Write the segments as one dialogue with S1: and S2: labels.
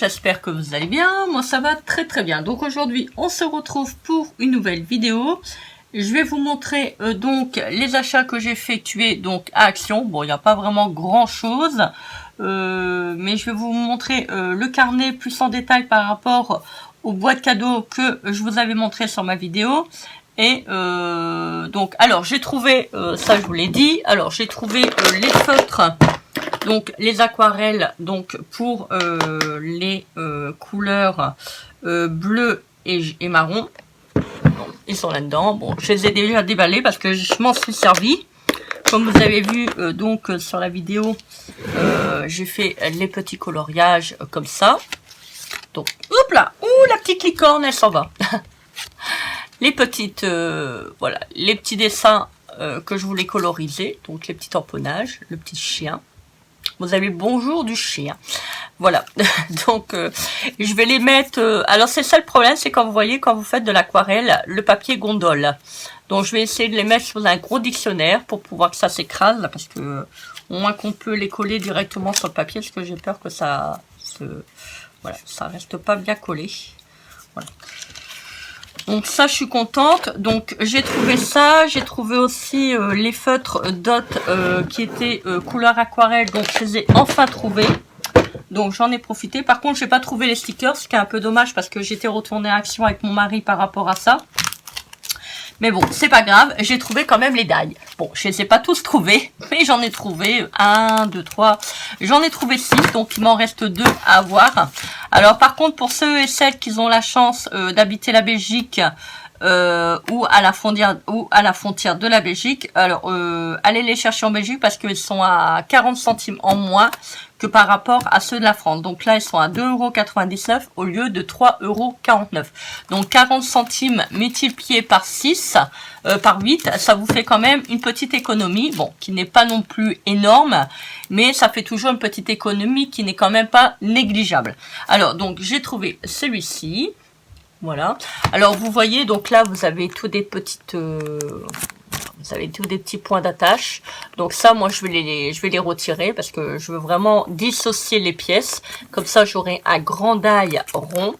S1: j'espère que vous allez bien. Moi ça va très très bien. Donc aujourd'hui on se retrouve pour une nouvelle vidéo. Je vais vous montrer donc les achats que j'ai effectués donc à Action. Bon, il n'y a pas vraiment grand chose, mais je vais vous montrer le carnet plus en détail par rapport aux boîtes cadeaux que je vous avais montré sur ma vidéo. Et donc alors j'ai trouvé, ça je vous l'ai dit, alors j'ai trouvé les feutres, donc les aquarelles, donc pour les couleurs bleu et marron. Bon, ils sont là-dedans. Bon, je les ai déjà déballés parce que je m'en suis servi. Comme vous avez vu donc sur la vidéo, j'ai fait les petits coloriages comme ça. Donc, hop là, ouh, la petite licorne, elle s'en va. Les petites, voilà, les petits dessins que je voulais coloriser. Donc, les petits tamponnages, le petit chien. Vous avez bonjour du chien. Voilà, donc je vais les mettre... alors c'est ça le problème, c'est quand vous voyez, quand vous faites de l'aquarelle, le papier gondole. Donc je vais essayer de les mettre sous un gros dictionnaire pour pouvoir que ça s'écrase, parce que au moins qu'on peut les coller directement sur le papier, parce que j'ai peur que ça voilà, ça reste pas bien collé. Voilà. Donc ça, je suis contente. Donc j'ai trouvé ça. J'ai trouvé aussi les feutres Dot qui étaient couleur aquarelle. Donc je les ai enfin trouvés. Donc j'en ai profité. Par contre, j'ai pas trouvé les stickers, ce qui est un peu dommage parce que j'étais retournée à Action avec mon mari par rapport à ça. Mais bon, c'est pas grave. J'ai trouvé quand même les die. Bon, je les ai pas tous trouvés, mais j'en ai trouvé 1, 2, 3. J'en ai trouvé 6, donc il m'en reste 2 à avoir. Alors par contre, pour ceux et celles qui ont la chance d'habiter la Belgique ou à la frontière de la Belgique, alors allez les chercher en Belgique parce qu'ils sont à 40 centimes en moins que par rapport à ceux de la France. Donc là, ils sont à 2,99 € au lieu de 3,49 €. Donc 40 centimes multipliés par 6, par 8, ça vous fait quand même une petite économie. Bon, qui n'est pas non plus énorme, mais ça fait toujours une petite économie qui n'est quand même pas négligeable. Alors, donc j'ai trouvé celui-ci. Voilà. Alors vous voyez, donc là vous avez tous des petites, vous avez tous des petits points d'attache. Donc ça, moi je vais les retirer parce que je veux vraiment dissocier les pièces. Comme ça, j'aurai un grand die rond.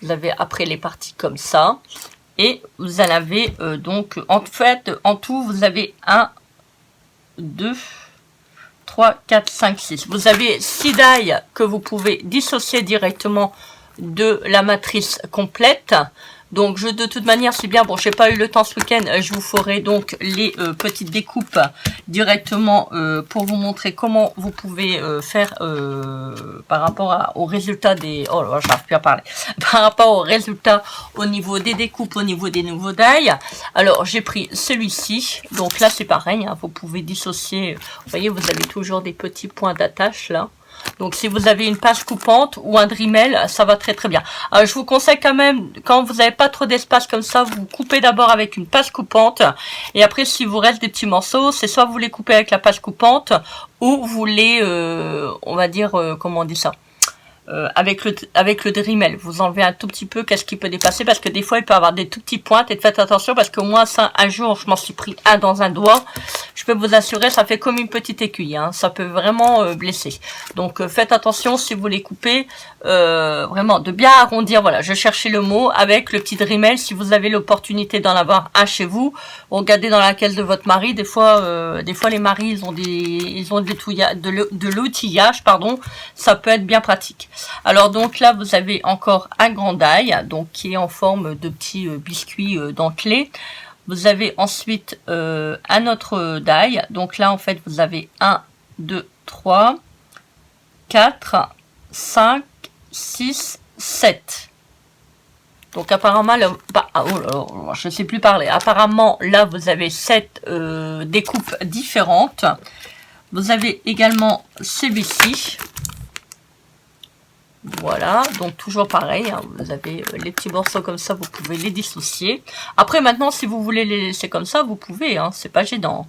S1: Vous avez après les parties comme ça, et vous en avez donc en fait en tout vous avez 1, 2, 3, 4, 5, 6. Vous avez 6 die que vous pouvez dissocier directement de la matrice complète. Donc de toute manière c'est bien, bon j'ai pas eu le temps ce week-end, je vous ferai donc les petites découpes directement pour vous montrer comment vous pouvez faire par rapport au résultat des... oh là, j'arrive plus à parler. Par rapport au résultat au niveau des découpes, au niveau des nouveaux die. Alors j'ai pris celui-ci, donc là c'est pareil, hein, vous pouvez dissocier, vous voyez vous avez toujours des petits points d'attache là. Donc si vous avez une page coupante ou un Dremel, ça va très très bien. Alors, je vous conseille quand même, quand vous n'avez pas trop d'espace comme ça, vous coupez d'abord avec une page coupante. Et après, si vous reste des petits morceaux, c'est soit vous les coupez avec la page coupante, ou vous les, on va dire, comment on dit ça, avec le Dremel, vous enlevez un tout petit peu, qu'est-ce qui peut dépasser, parce que des fois il peut avoir des tout petits pointes, et faites attention parce que moi ça, un jour je m'en suis pris un dans un doigt, je peux vous assurer ça fait comme une petite aiguille, hein, ça peut vraiment blesser. Donc faites attention si vous les coupez, vraiment de bien arrondir, voilà, je cherchais le mot, avec le petit Dremel, si vous avez l'opportunité d'en avoir un chez vous, regardez dans la caisse de votre mari, des fois les maris ils ont de l'outillage, pardon, ça peut être bien pratique. Alors donc là vous avez encore un grand die, donc qui est en forme de petit biscuit dentelé. Vous avez ensuite un autre die, donc là en fait vous avez 1, 2, 3, 4, 5, 6, 7. Donc apparemment, là, bah, oh là là, je ne sais plus parler. Apparemment là vous avez 7 découpes différentes. Vous avez également celui-ci. Voilà, donc toujours pareil, hein, vous avez les petits morceaux comme ça, vous pouvez les dissocier. Après maintenant, si vous voulez les laisser comme ça, vous pouvez, hein, c'est pas gênant.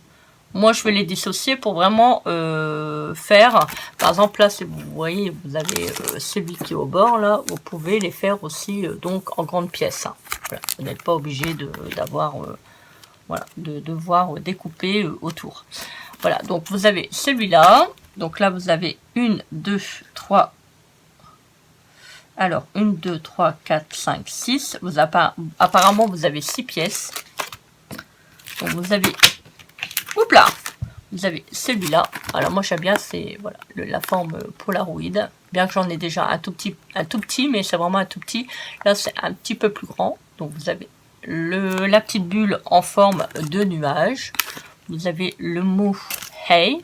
S1: Moi, je vais les dissocier pour vraiment faire, par exemple là, si vous voyez, vous avez celui qui est au bord là, vous pouvez les faire aussi donc en grandes pièces. Hein. Voilà, vous n'êtes pas obligé d'avoir, voilà, de devoir découper autour. Voilà, donc vous avez celui-là, donc là vous avez 1, 2, 3, Alors, 1, 2, 3, 4, 5, 6. Apparemment, vous avez 6 pièces. Donc, vous avez... Oups là! Vous avez celui-là. Alors, moi, j'aime bien, c'est voilà, la forme Polaroid. Bien que j'en ai déjà un tout petit, mais c'est vraiment un tout petit. Là, c'est un petit peu plus grand. Donc, vous avez la petite bulle en forme de nuage. Vous avez le mot Hey.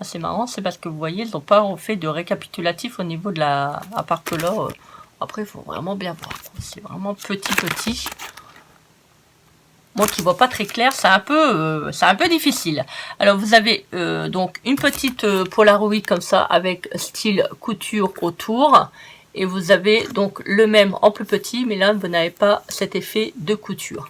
S1: Ah, c'est marrant, c'est parce que vous voyez, ils n'ont pas fait de récapitulatif au niveau de la... À part que là, après, il faut vraiment bien voir. C'est vraiment petit. Moi qui ne vois pas très clair, c'est un peu difficile. Alors, vous avez donc une petite Polaroid comme ça, avec style couture autour. Et vous avez donc le même en plus petit, mais là, vous n'avez pas cet effet de couture.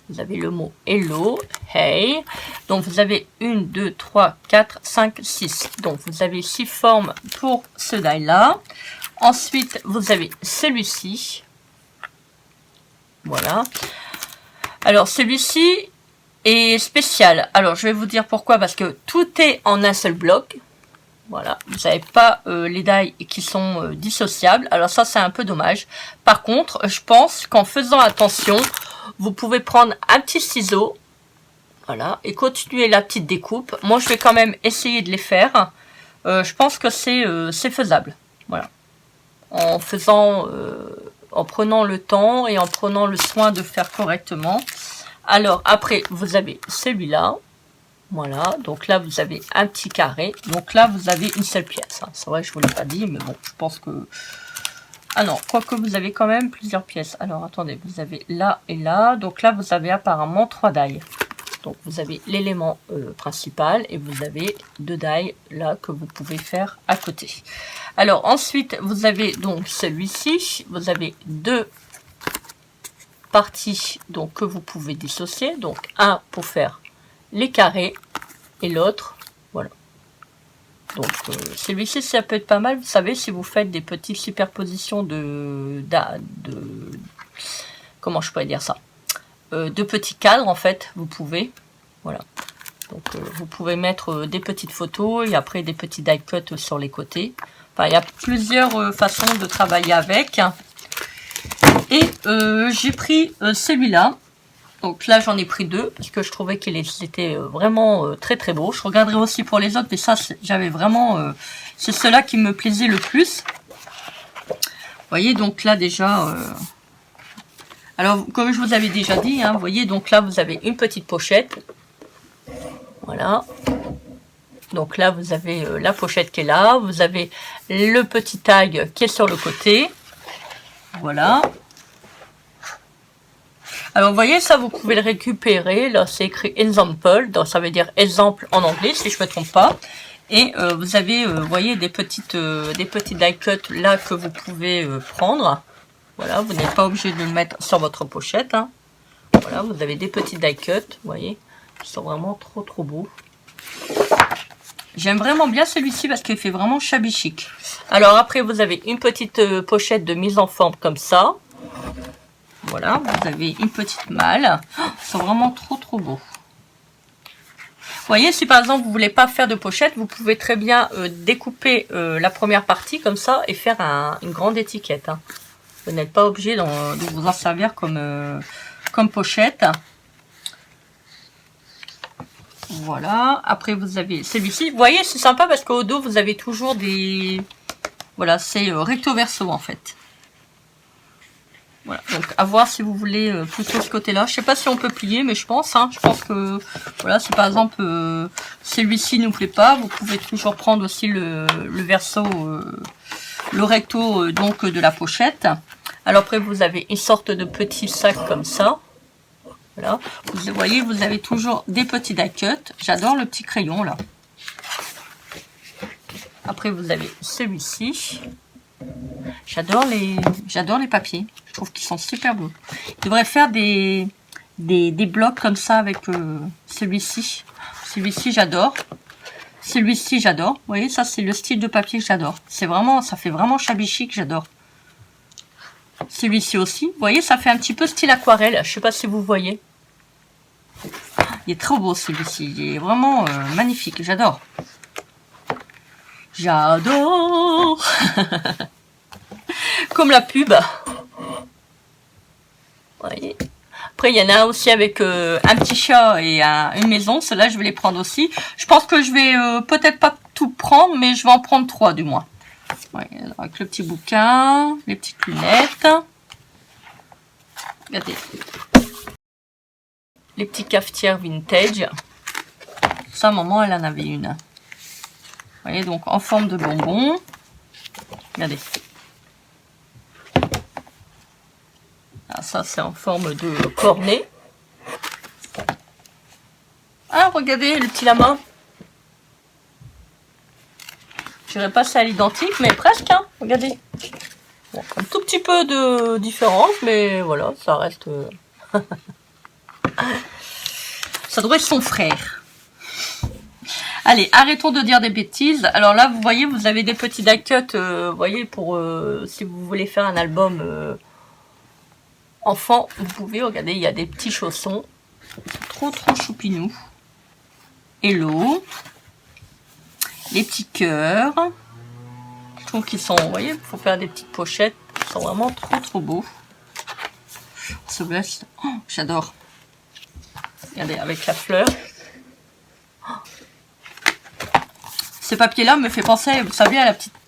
S1: Vous avez le mot hello, hey. Donc, vous avez 1, 2, 3, 4, 5, 6. Donc, vous avez 6 formes pour ce die-là. Ensuite, vous avez celui-ci. Voilà. Alors, celui-ci est spécial. Alors, je vais vous dire pourquoi. Parce que tout est en un seul bloc. Voilà. Vous n'avez pas les die qui sont dissociables. Alors, ça, c'est un peu dommage. Par contre, je pense qu'en faisant attention... Vous pouvez prendre un petit ciseau, voilà, et continuer la petite découpe. Moi, je vais quand même essayer de les faire. Je pense que c'est faisable, voilà. En prenant le temps et en prenant le soin de faire correctement. Alors, après, vous avez celui-là, voilà. Donc là, vous avez un petit carré. Donc là, vous avez une seule pièce. Hein. C'est vrai que je ne vous l'ai pas dit, mais bon, je pense que... Ah non, quoique vous avez quand même plusieurs pièces. Alors, attendez, vous avez là et là. Donc là, vous avez apparemment 3 die. Donc, vous avez l'élément principal et vous avez 2 die là que vous pouvez faire à côté. Alors, ensuite, vous avez donc celui-ci. Vous avez 2 parties donc, que vous pouvez dissocier. Donc, un pour faire les carrés et l'autre, voilà. Donc, celui-ci, ça peut être pas mal, vous savez, si vous faites des petites superpositions comment je pourrais dire ça, de petits cadres, en fait, vous pouvez, voilà. Donc, vous pouvez mettre des petites photos et après des petits die cut sur les côtés. Enfin, il y a plusieurs façons de travailler avec. Et j'ai pris celui-là. Donc là, j'en ai pris 2 parce que je trouvais qu'il était vraiment très beau. Je regarderai aussi pour les autres, mais ça, j'avais vraiment... c'est ceux-là qui me plaisait le plus. Vous voyez, donc là, déjà... Alors, comme je vous avais déjà dit, hein, vous voyez, donc là, vous avez une petite pochette. Voilà. Donc là, vous avez la pochette qui est là. Vous avez le petit tag qui est sur le côté. Voilà. Alors, vous voyez, ça, vous pouvez le récupérer. Là, c'est écrit example. Donc, ça veut dire exemple en anglais, si je ne me trompe pas. Et vous avez, vous voyez, des petits die cut là que vous pouvez prendre. Voilà, vous n'êtes pas obligé de le mettre sur votre pochette. Hein. Voilà, vous avez des petits die cut, vous voyez. Ils sont vraiment trop beaux. J'aime vraiment bien celui-ci parce qu'il fait vraiment shabby chic. Alors, après, vous avez une petite pochette de mise en forme comme ça. Voilà, vous avez une petite malle. Oh, ils sont vraiment trop beaux. Vous voyez, si par exemple vous voulez pas faire de pochette, vous pouvez très bien découper la première partie comme ça et faire une grande étiquette. Hein. Vous n'êtes pas obligé de vous en servir comme pochette. Voilà, après vous avez celui-ci. Vous voyez, c'est sympa parce qu'au dos vous avez toujours des... Voilà, c'est recto verso en fait. Voilà, donc à voir si vous voulez plutôt ce côté-là. Je sais pas si on peut plier, mais je pense. Hein, je pense que voilà, si par exemple celui-ci ne vous plaît pas, vous pouvez toujours prendre aussi le verso, le recto donc de la pochette. Alors après vous avez une sorte de petit sac comme ça. Voilà, vous voyez, vous avez toujours des petits die cut. J'adore le petit crayon là. Après vous avez celui-ci. J'adore les papiers. Je trouve qu'ils sont super beaux. Je devrais faire des blocs comme ça avec celui-ci. Celui-ci, j'adore. Celui-ci, j'adore. Vous voyez, ça, c'est le style de papier que j'adore. C'est vraiment, ça fait vraiment shabby chic, j'adore. Celui-ci aussi. Vous voyez, ça fait un petit peu style aquarelle. Je sais pas si vous voyez. Il est trop beau, celui-ci. Il est vraiment magnifique. J'adore. J'adore. comme la pub. Vous voyez. Après, il y en a aussi avec un petit chat et une maison. Ceux-là, je vais les prendre aussi. Je pense que je vais peut-être pas tout prendre, mais je vais en prendre 3 du moins. Ouais, avec le petit bouquin, les petites lunettes. Regardez. Les petits cafetières vintage. Ça, maman, elle en avait une. Vous voyez, donc en forme de bonbon. Regardez. Ah, ça, c'est en forme de cornet. Ah, regardez, le petit lama. Je dirais pas ça à l'identique, mais presque, hein. Regardez. Bon, un tout petit peu de différence, mais voilà, ça reste... ça doit être son frère. Allez, arrêtons de dire des bêtises. Alors là, vous voyez, vous avez des petits die-cut, vous voyez, pour si vous voulez faire un album enfant, vous pouvez, regardez, il y a des petits chaussons. Trop choupinou. Hello. Les petits cœurs. Je trouve qu'ils sont, vous voyez, il faut faire des petites pochettes. Ils sont vraiment trop beaux. Celui-là, oh, j'adore. Regardez, avec la fleur. Ce papier-là me fait penser, vous savez,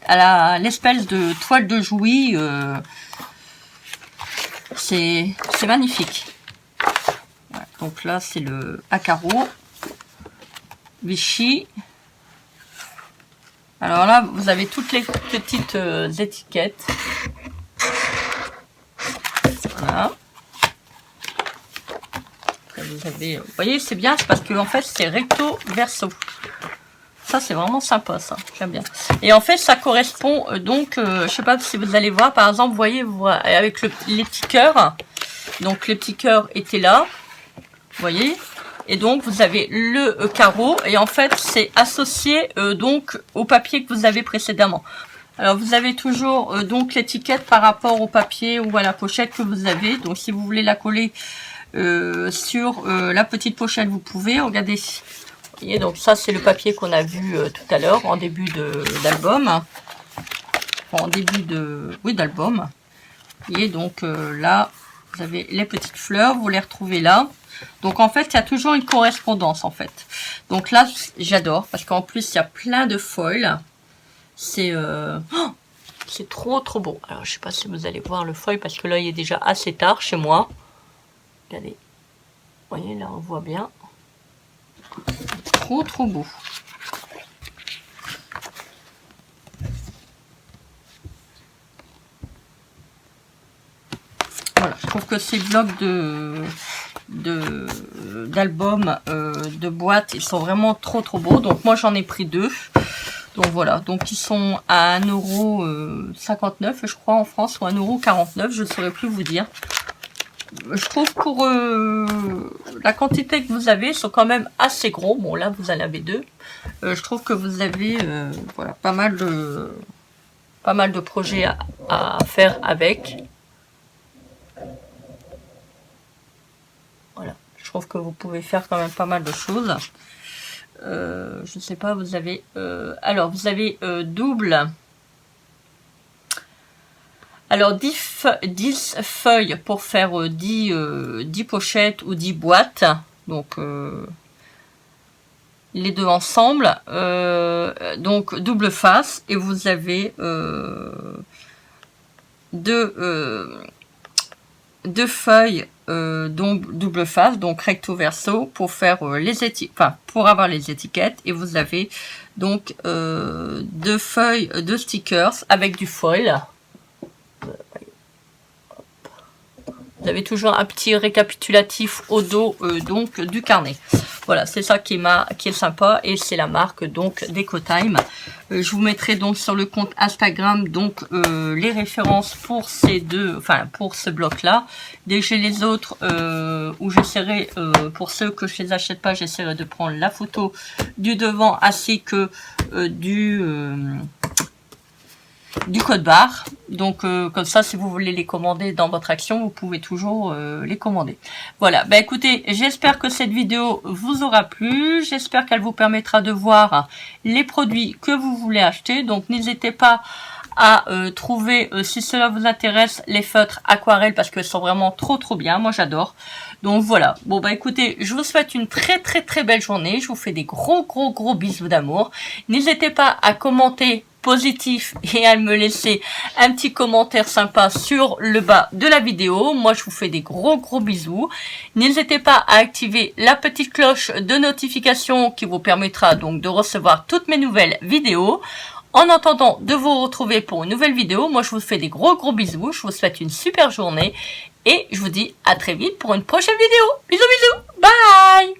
S1: à l'espèce de toile de Jouy. C'est magnifique. Ouais, donc là, c'est le à carreaux. Vichy. Alors là, vous avez toutes les petites étiquettes. Voilà. Après, vous avez, vous voyez, c'est bien, c'est parce que en fait, c'est recto verso. Ça, c'est vraiment sympa, ça. J'aime bien. Et en fait, ça correspond, donc, je sais pas si vous allez voir, par exemple, vous voyez, avec les petits cœurs. Donc, les petits cœurs étaient là. Vous voyez. Et donc, vous avez le carreau. Et en fait, c'est associé, donc, au papier que vous avez précédemment. Alors, vous avez toujours, donc, l'étiquette par rapport au papier ou à la pochette que vous avez. Donc, si vous voulez la coller sur la petite pochette, vous pouvez. Regardez. Vous voyez, donc ça c'est le papier qu'on a vu tout à l'heure en début d'album. En début de... Oui, d'album. Vous voyez, donc là, vous avez les petites fleurs, vous les retrouvez là. Donc en fait, il y a toujours une correspondance en fait. Donc là, j'adore parce qu'en plus, il y a plein de foils. C'est c'est trop beau. Alors, je sais pas si vous allez voir le foil parce que là, il est déjà assez tard chez moi. Regardez. Vous voyez, là, on voit bien. Trop beau. Voilà, je trouve que ces blocs d'albums, de boîtes, ils sont vraiment trop beaux. Donc moi j'en ai pris 2. Donc voilà, donc ils sont à 1,59 €, je crois, en France, ou 1,49 €, je ne saurais plus vous dire. Je trouve pour la quantité que vous avez, ils sont quand même assez gros. Bon, là, vous en avez 2. Je trouve que vous avez voilà, pas mal de projets à faire avec. Voilà, je trouve que vous pouvez faire quand même pas mal de choses. Je ne sais pas, vous avez... alors, vous avez double... Alors, 10 feuilles pour faire 10 pochettes ou 10 boîtes. Donc, les deux ensemble. Donc, double face. Et vous avez deux feuilles donc double face, donc recto verso, pour faire les étiquettes, enfin, pour avoir les étiquettes. Et vous avez donc 2 feuilles de stickers avec du foil. Vous avez toujours un petit récapitulatif au dos donc du carnet. Voilà, c'est ça qui est sympa, et c'est la marque donc d'Ecotime. Je vous mettrai donc sur le compte Instagram donc les références pour ces deux, enfin pour ce bloc là. Dès que j'ai les autres, où j'essaierai, pour ceux que je les achète pas, j'essaierai de prendre la photo du devant ainsi que du code barre. Donc comme ça, si vous voulez les commander dans votre action, vous pouvez toujours les commander. Voilà, bah écoutez, j'espère que cette vidéo vous aura plu, j'espère qu'elle vous permettra de voir les produits que vous voulez acheter. Donc n'hésitez pas à trouver, si cela vous intéresse, les feutres aquarelles parce qu'elles sont vraiment trop bien. Moi j'adore. Donc voilà. Bon bah écoutez, je vous souhaite une très belle journée. Je vous fais des gros bisous d'amour. N'hésitez pas à commenter positif et à me laisser un petit commentaire sympa sur le bas de la vidéo. Moi je vous fais des gros bisous. N'hésitez pas à activer la petite cloche de notification qui vous permettra donc de recevoir toutes mes nouvelles vidéos. En attendant de vous retrouver pour une nouvelle vidéo, moi je vous fais des gros bisous. Je vous souhaite une super journée et je vous dis à très vite pour une prochaine vidéo. Bisous bye.